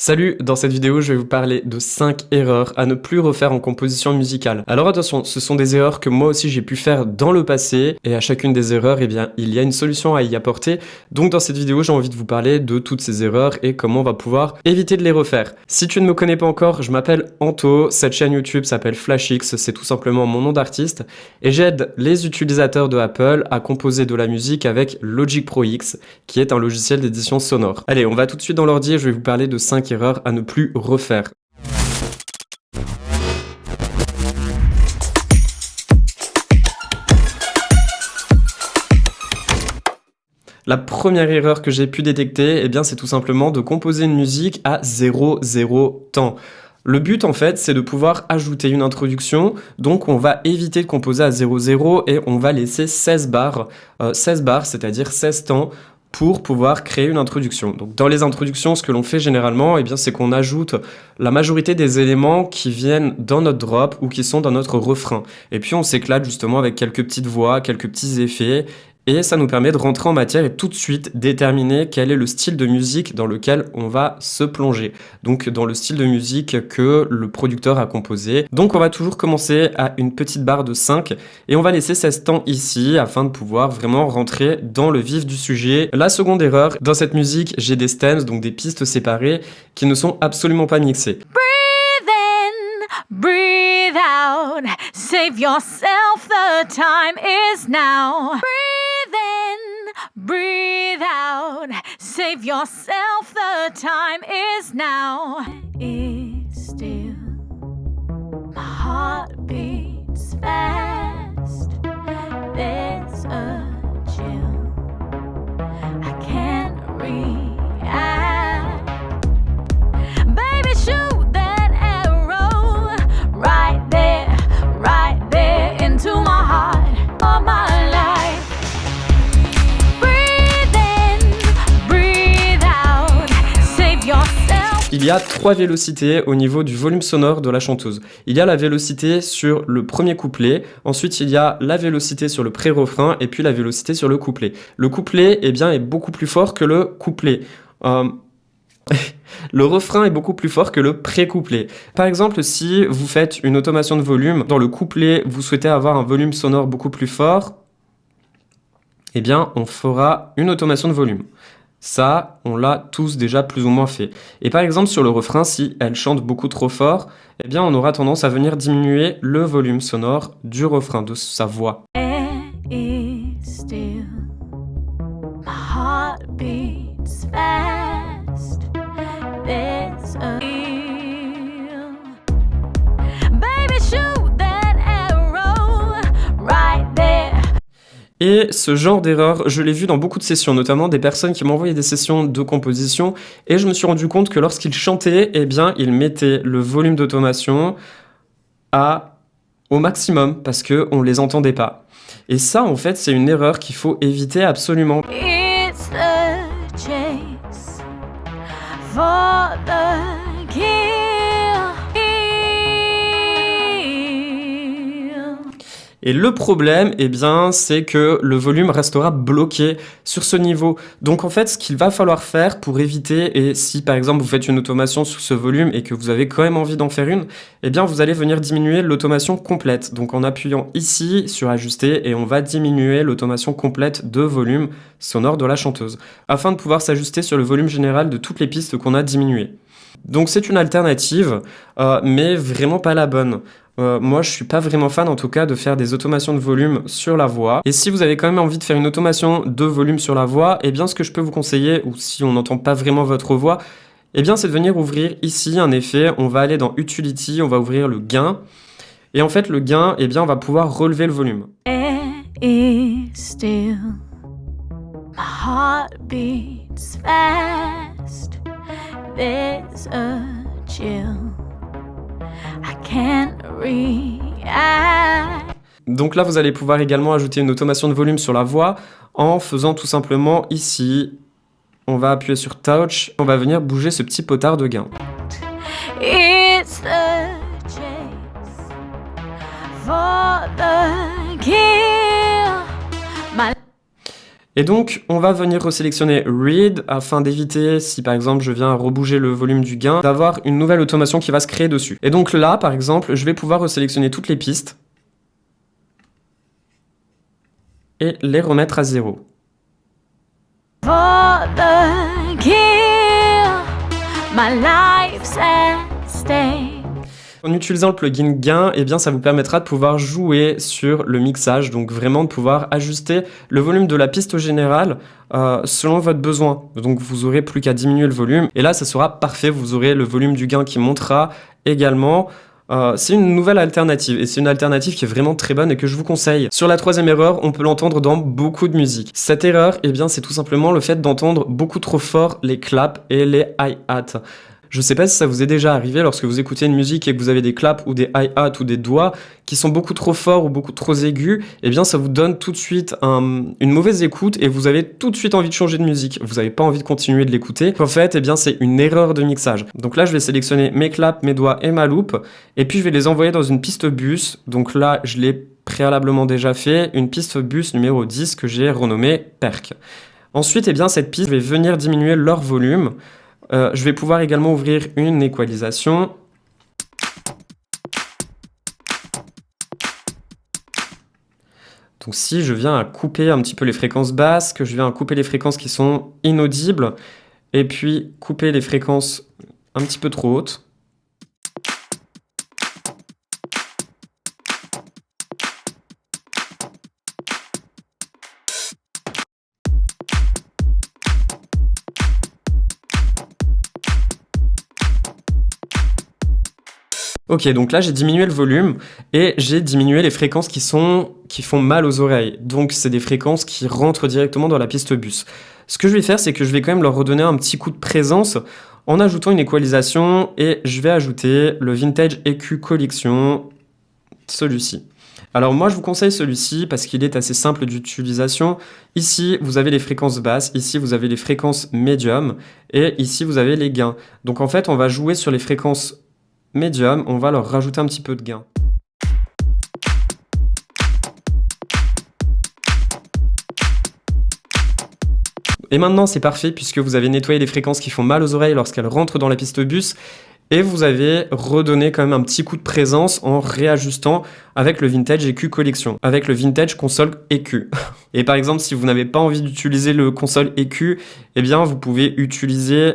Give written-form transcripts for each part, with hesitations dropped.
Salut, dans cette vidéo, je vais vous parler de 5 erreurs à ne plus refaire en composition musicale. Alors attention, ce sont des erreurs que moi aussi j'ai pu faire dans le passé, et à chacune des erreurs, eh bien, il y a une solution à y apporter. Donc dans cette vidéo, j'ai envie de vous parler de toutes ces erreurs et comment on va pouvoir éviter de les refaire. Si tu ne me connais pas encore, je m'appelle Anto, cette chaîne YouTube s'appelle FlashX, c'est tout simplement mon nom d'artiste, et j'aide les utilisateurs de Apple à composer de la musique avec Logic Pro X, qui est un logiciel d'édition sonore. Allez, on va tout de suite dans l'ordi et je vais vous parler de 5 erreurs à ne plus refaire. La première erreur que j'ai pu détecter, eh bien, c'est tout simplement de composer une musique à 0,0 temps. Le but, en fait, c'est de pouvoir ajouter une introduction, donc on va éviter de composer à 0,0 et on va laisser 16 barres, c'est-à-dire 16 temps, pour pouvoir créer une introduction. Donc dans les introductions, ce que l'on fait généralement, eh bien, c'est qu'on ajoute la majorité des éléments qui viennent dans notre drop ou qui sont dans notre refrain. Et puis on s'éclate justement avec quelques petites voix, quelques petits effets, et ça nous permet de rentrer en matière et tout de suite déterminer quel est le style de musique dans lequel on va se plonger. Donc dans le style de musique que le producteur a composé. Donc on va toujours commencer à une petite barre de 5 et on va laisser 16 temps ici afin de pouvoir vraiment rentrer dans le vif du sujet. La seconde erreur, dans cette musique, j'ai des stems, donc des pistes séparées qui ne sont absolument pas mixées. Breathe in, breathe out, save yourself, the time is now. Breathe in, breathe out, save yourself, the time is now. It's still, my heart beats fast, there's a chill, I can't react. Baby, shoot that arrow right there into my heart, all my life. Breathe in, breathe out, save yourself. Il y a 3 vélocités au niveau du volume sonore de la chanteuse. Il y a la vélocité sur le premier couplet, ensuite il y a la vélocité sur le pré-refrain et puis la vélocité sur le couplet. Le couplet eh bien, est beaucoup plus fort que le couplet. Le refrain est beaucoup plus fort que le pré-couplet. Par exemple, si vous faites une automation de volume, dans le couplet, vous souhaitez avoir un volume sonore beaucoup plus fort, eh bien, on fera une automation de volume. Ça, on l'a tous déjà plus ou moins fait. Et par exemple, sur le refrain, si elle chante beaucoup trop fort, eh bien, on aura tendance à venir diminuer le volume sonore du refrain, de sa voix. Air is still, my heart beats fast, there's a chill. Baby, shoot that arrow right there. Et ce genre d'erreur, je l'ai vu dans beaucoup de sessions, notamment des personnes qui m'envoyaient des sessions de composition, et je me suis rendu compte que lorsqu'ils chantaient, eh bien, ils mettaient le volume d'automation au maximum, parce qu'on ne les entendait pas. Et ça, en fait, c'est une erreur qu'il faut éviter absolument. It's the chase for the kill. Et le problème, eh bien, c'est que le volume restera bloqué sur ce niveau. Donc en fait, ce qu'il va falloir faire pour éviter, et si par exemple vous faites une automation sur ce volume et que vous avez quand même envie d'en faire une, eh bien vous allez venir diminuer l'automation complète. Donc en appuyant ici sur ajuster et on va diminuer l'automation complète de volume sonore de la chanteuse, afin de pouvoir s'ajuster sur le volume général de toutes les pistes qu'on a diminuées. Donc c'est une alternative, mais vraiment pas la bonne. Moi, je suis pas vraiment fan, en tout cas, de faire des automations de volume sur la voix. Et si vous avez quand même envie de faire une automation de volume sur la voix, eh bien, ce que je peux vous conseiller, ou si on n'entend pas vraiment votre voix, eh bien, c'est de venir ouvrir ici un effet. On va aller dans Utility, on va ouvrir le gain. Et en fait, le gain, eh bien, on va pouvoir relever le volume. Air is still, my heart beats fast, there's a chill, I can't react. Donc là, vous allez pouvoir également ajouter une automation de volume sur la voix en faisant tout simplement ici, on va appuyer sur Touch, on va venir bouger ce petit potard de gain. It's the chase for the kill. My Et donc, on va venir resélectionner Read afin d'éviter, si par exemple je viens rebouger le volume du gain, d'avoir une nouvelle automation qui va se créer dessus. Et donc là, par exemple, je vais pouvoir resélectionner toutes les pistes et les remettre à 0. For the kill, my life's at stake. En utilisant le plugin gain, eh bien, ça vous permettra de pouvoir jouer sur le mixage, donc vraiment de pouvoir ajuster le volume de la piste générale selon votre besoin. Donc vous aurez plus qu'à diminuer le volume et là ça sera parfait, vous aurez le volume du gain qui montera également. C'est une nouvelle alternative et c'est une alternative qui est vraiment très bonne et que je vous conseille. Sur la troisième erreur, on peut l'entendre dans beaucoup de musique. Cette erreur, eh bien, c'est tout simplement le fait d'entendre beaucoup trop fort les claps et les hi-hats. Je sais pas si ça vous est déjà arrivé lorsque vous écoutez une musique et que vous avez des claps ou des hi-hats ou des doigts qui sont beaucoup trop forts ou beaucoup trop aigus, eh bien ça vous donne tout de suite une mauvaise écoute et vous avez tout de suite envie de changer de musique. Vous n'avez pas envie de continuer de l'écouter. En fait, eh bien c'est une erreur de mixage. Donc là, je vais sélectionner mes claps, mes doigts et ma loupe et puis je vais les envoyer dans une piste bus. Donc là, je l'ai préalablement déjà fait, une piste bus numéro 10 que j'ai renommée Perk. Ensuite, eh bien cette piste, je vais venir diminuer leur volume. Je vais pouvoir également ouvrir une équalisation. Donc si je viens à couper un petit peu les fréquences basses, que je viens à couper les fréquences qui sont inaudibles, et puis couper les fréquences un petit peu trop hautes. Ok, donc là j'ai diminué le volume et j'ai diminué les fréquences qui font mal aux oreilles. Donc c'est des fréquences qui rentrent directement dans la piste bus. Ce que je vais faire, c'est que je vais quand même leur redonner un petit coup de présence en ajoutant une équalisation et je vais ajouter le Vintage EQ Collection, celui-ci. Alors moi je vous conseille celui-ci parce qu'il est assez simple d'utilisation. Ici vous avez les fréquences basses, ici vous avez les fréquences médium et ici vous avez les gains. Donc en fait on va jouer sur les fréquences médium, on va leur rajouter un petit peu de gain. Et maintenant c'est parfait puisque vous avez nettoyé les fréquences qui font mal aux oreilles lorsqu'elles rentrent dans la piste bus et vous avez redonné quand même un petit coup de présence en réajustant avec le Vintage EQ Collection, avec le Vintage Console EQ. Et par exemple, si vous n'avez pas envie d'utiliser le console EQ, eh bien vous pouvez utiliser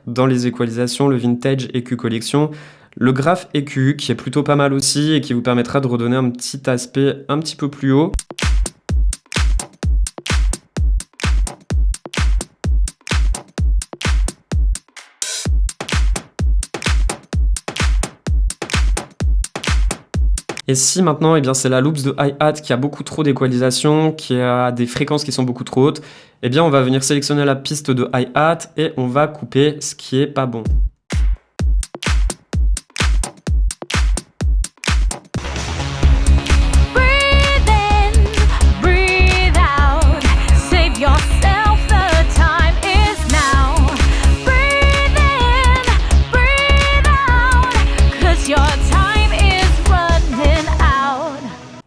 dans les équalisations le Vintage EQ Collection, le graphe EQ qui est plutôt pas mal aussi et qui vous permettra de redonner un petit aspect un petit peu plus haut. Et si maintenant, eh bien, c'est la loops de hi-hat qui a beaucoup trop d'équalisation, qui a des fréquences qui sont beaucoup trop hautes, eh bien, on va venir sélectionner la piste de hi-hat et on va couper ce qui est pas bon.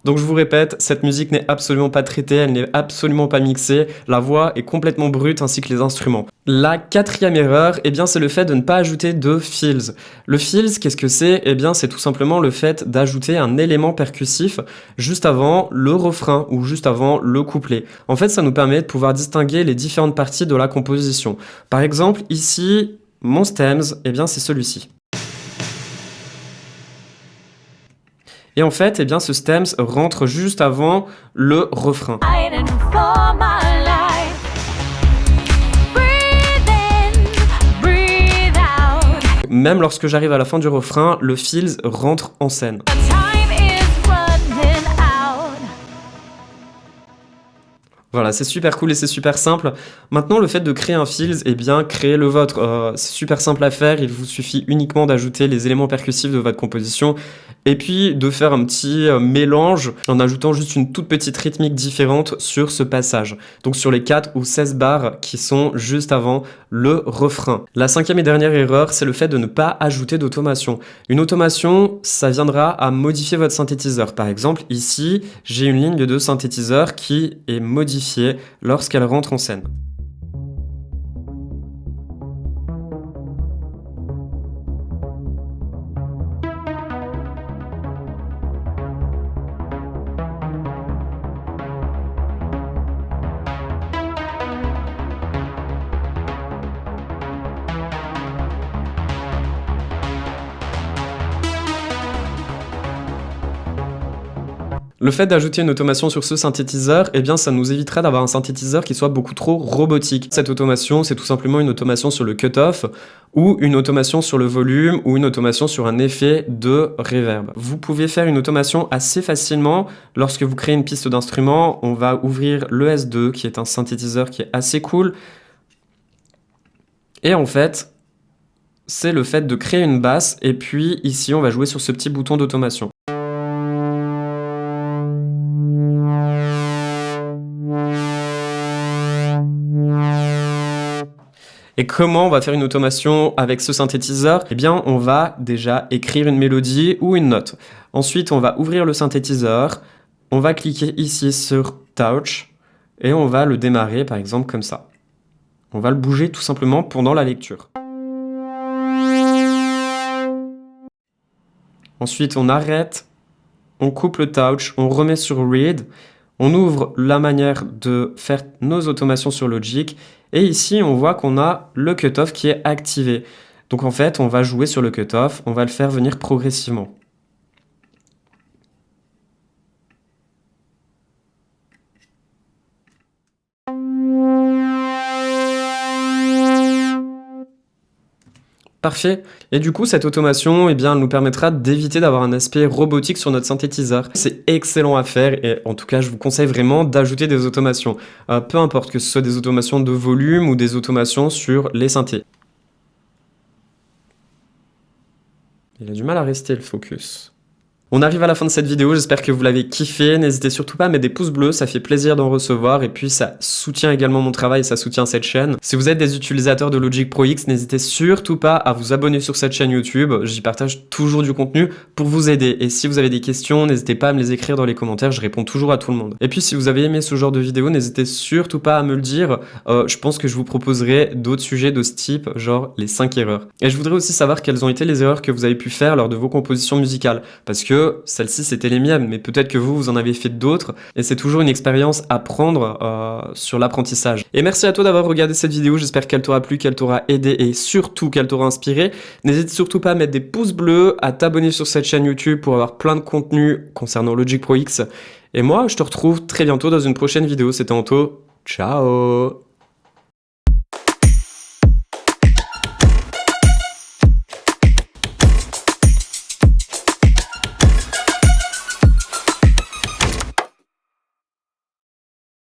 Donc je vous répète, cette musique n'est absolument pas traitée, elle n'est absolument pas mixée, la voix est complètement brute ainsi que les instruments. La quatrième erreur, eh bien, c'est le fait de ne pas ajouter de fills. Le fills, qu'est-ce que c'est? Eh bien, c'est tout simplement le fait d'ajouter un élément percussif juste avant le refrain ou juste avant le couplet. En fait, ça nous permet de pouvoir distinguer les différentes parties de la composition. Par exemple, ici, mon stems, eh bien, c'est celui-ci. Et en fait, eh bien, ce stems rentre juste avant le refrain. Même lorsque j'arrive à la fin du refrain, le fills rentre en scène. Voilà, c'est super cool et c'est super simple. Maintenant, le fait de créer un fills, eh bien, créez le vôtre. C'est super simple à faire, il vous suffit uniquement d'ajouter les éléments percussifs de votre composition et puis de faire un petit mélange en ajoutant juste une toute petite rythmique différente sur ce passage. Donc sur les 4 ou 16 barres qui sont juste avant le refrain. La 5e et dernière erreur, c'est le fait de ne pas ajouter d'automation. Une automation, ça viendra à modifier votre synthétiseur. Par exemple, ici, j'ai une ligne de synthétiseur qui est modifiée lorsqu'elle rentre en scène. Le fait d'ajouter une automation sur ce synthétiseur, eh bien ça nous évitera d'avoir un synthétiseur qui soit beaucoup trop robotique. Cette automation, c'est tout simplement une automation sur le cut-off, ou une automation sur le volume, ou une automation sur un effet de reverb. Vous pouvez faire une automation assez facilement. Lorsque vous créez une piste d'instrument, on va ouvrir le S2, qui est un synthétiseur qui est assez cool. Et en fait, c'est le fait de créer une basse, et puis ici, on va jouer sur ce petit bouton d'automation. Et comment on va faire une automation avec ce synthétiseur? Eh bien, on va déjà écrire une mélodie ou une note. Ensuite, on va ouvrir le synthétiseur, on va cliquer ici sur Touch, et on va le démarrer par exemple comme ça. On va le bouger tout simplement pendant la lecture. Ensuite, on arrête, on coupe le Touch, on remet sur Read, on ouvre la manière de faire nos automations sur Logic, et ici on voit qu'on a le cutoff qui est activé. Donc en fait, on va jouer sur le cutoff, on va le faire venir progressivement. Parfait. Et du coup, cette automation, eh bien, elle nous permettra d'éviter d'avoir un aspect robotique sur notre synthétiseur. C'est excellent à faire et en tout cas, je vous conseille vraiment d'ajouter des automations. Peu importe que ce soit des automations de volume ou des automations sur les synthés. Il a du mal à rester le focus. On arrive à la fin de cette vidéo, j'espère que vous l'avez kiffé. N'hésitez surtout pas à mettre des pouces bleus, ça fait plaisir d'en recevoir et puis ça soutient également mon travail, ça soutient cette chaîne. Si vous êtes des utilisateurs de Logic Pro X, n'hésitez surtout pas à vous abonner sur cette chaîne YouTube. J'y partage toujours du contenu pour vous aider. Et si vous avez des questions, n'hésitez pas à me les écrire dans les commentaires, je réponds toujours à tout le monde. Et puis si vous avez aimé ce genre de vidéo, n'hésitez surtout pas à me le dire. Je pense que je vous proposerai d'autres sujets de ce type, genre les 5 erreurs. Et je voudrais aussi savoir quelles ont été les erreurs que vous avez pu faire lors de vos compositions musicales. Parce que celles-ci c'était les miennes, mais peut-être que vous en avez fait d'autres, et c'est toujours une expérience à prendre sur l'apprentissage. Et merci à toi d'avoir regardé cette vidéo, j'espère qu'elle t'aura plu, qu'elle t'aura aidé, et surtout qu'elle t'aura inspiré. N'hésite surtout pas à mettre des pouces bleus, à t'abonner sur cette chaîne YouTube pour avoir plein de contenu concernant Logic Pro X. Et moi, je te retrouve très bientôt dans une prochaine vidéo, c'était Anto, ciao!